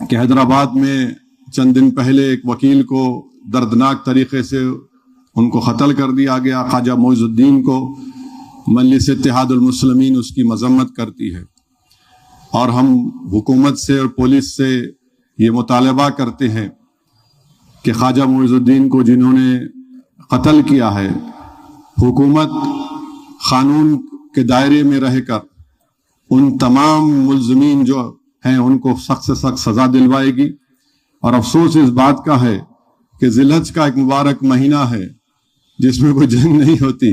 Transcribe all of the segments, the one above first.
کہ حیدرآباد میں چند دن پہلے ایک وکیل کو دردناک طریقے سے ان کو قتل کر دیا گیا. خواجہ معز الدین کو مجلس اتحاد المسلمین اس کی مذمت کرتی ہے، اور ہم حکومت سے اور پولیس سے یہ مطالبہ کرتے ہیں کہ خواجہ معز الدین کو جنہوں نے قتل کیا ہے، حکومت قانون کے دائرے میں رہ کر ان تمام ملزمین جو ہیں ان کو سخت سے سخت سزا دلوائے گی. اور افسوس اس بات کا ہے کہ ذی الحج کا ایک مبارک مہینہ ہے جس میں کوئی جنگ نہیں ہوتی،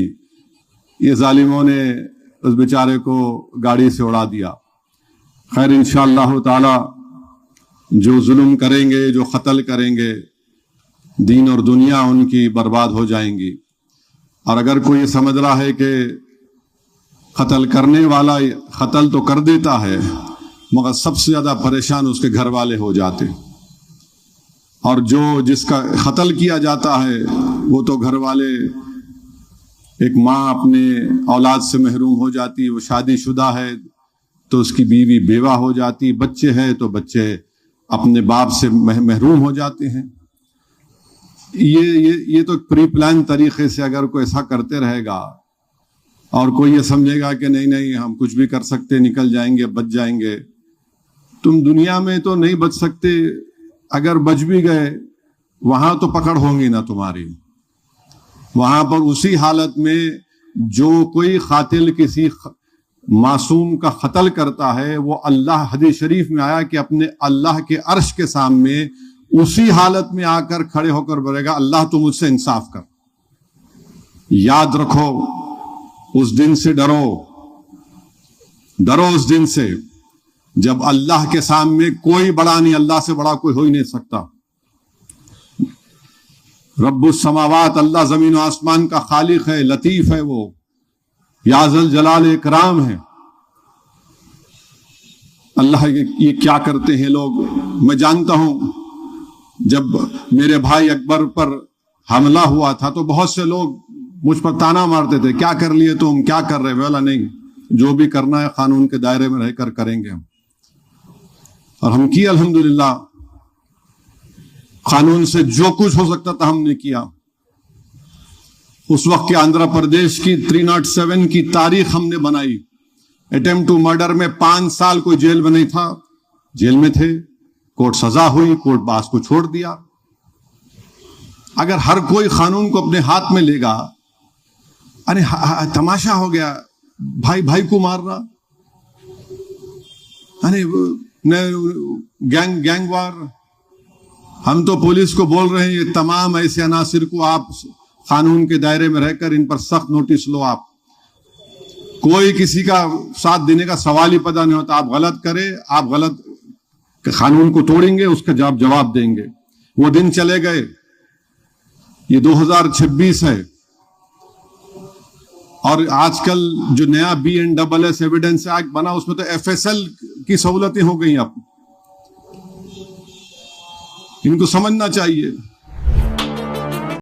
یہ ظالموں نے اس بیچارے کو گاڑی سے اڑا دیا. خیر انشاءاللہ تعالی جو ظلم کریں گے، جو قتل کریں گے، دین اور دنیا ان کی برباد ہو جائیں گی. اور اگر کوئی یہ سمجھ رہا ہے کہ قتل کرنے والا قتل تو کر دیتا ہے مگر سب سے زیادہ پریشان اس کے گھر والے ہو جاتے، اور جس کا قتل کیا جاتا ہے وہ تو گھر والے، ایک ماں اپنے اولاد سے محروم ہو جاتی، وہ شادی شدہ ہے تو اس کی بیوی بیوہ ہو جاتی، بچے ہیں تو بچے اپنے باپ سے محروم ہو جاتے ہیں. یہ تو پری پلان طریقے سے اگر کوئی ایسا کرتے رہے گا اور کوئی یہ سمجھے گا کہ نہیں ہم کچھ بھی کر سکتے، نکل جائیں گے، بچ جائیں گے، تم دنیا میں تو نہیں بچ سکتے. اگر بچ بھی گئے وہاں تو پکڑ ہوں گی نا تمہاری. وہاں پر اسی حالت میں جو کوئی قاتل کسی معصوم کا قتل کرتا ہے وہ اللہ، حدیث شریف میں آیا کہ اپنے اللہ کے عرش کے سامنے اسی حالت میں آ کر کھڑے ہو کر بولے گا اللہ تو مجھ سے انصاف کر. یاد رکھو، اس دن سے ڈرو اس دن سے جب اللہ کے سامنے کوئی بڑا نہیں، اللہ سے بڑا کوئی ہو ہی نہیں سکتا. رب السماوات، اللہ زمین و آسمان کا خالق ہے، لطیف ہے، وہ یا ذل جلال اکرام ہے. اللہ یہ کیا کرتے ہیں لوگ. میں جانتا ہوں جب میرے بھائی اکبر پر حملہ ہوا تھا تو بہت سے لوگ مجھ پر تانا مارتے تھے، کیا کر لیے تم، کیا کر رہے. بولا نہیں، جو بھی کرنا ہے قانون کے دائرے میں رہ کر کریں گے ہم. اور ہم کی الحمدللہ قانون سے جو کچھ ہو سکتا تھا ہم نے کیا. اس وقت کے آندھرا پردیش کی 307 کی تاریخ ہم نے بنائی. اٹیمپٹ ٹو مرڈر میں 5 سال کوئی جیل میں نہیں تھا، جیل میں تھے، کورٹ سزا ہوئی، کورٹ باز کو چھوڑ دیا. اگر ہر کوئی قانون کو اپنے ہاتھ میں لے گا، ارے تماشا ہو گیا، بھائی کو مار رہا، ارے گینگ وار. ہم تو پولیس کو بول رہے ہیں یہ تمام ایسے عناصر کو آپ قانون کے دائرے میں رہ کر ان پر سخت نوٹس لو. آپ کوئی کسی کا ساتھ دینے کا سوال ہی پیدا نہیں ہوتا. آپ غلط کرے، آپ غلط قانون کو توڑیں گے، اس کا جواب دیں گے. وہ دن چلے گئے. یہ 2026 ہے، اور آج کل جو نیا BNSS ایویڈنس ایکٹ بنا اس میں تو FSL کی سہولتیں ہو گئی. اب ان کو سمجھنا چاہیے.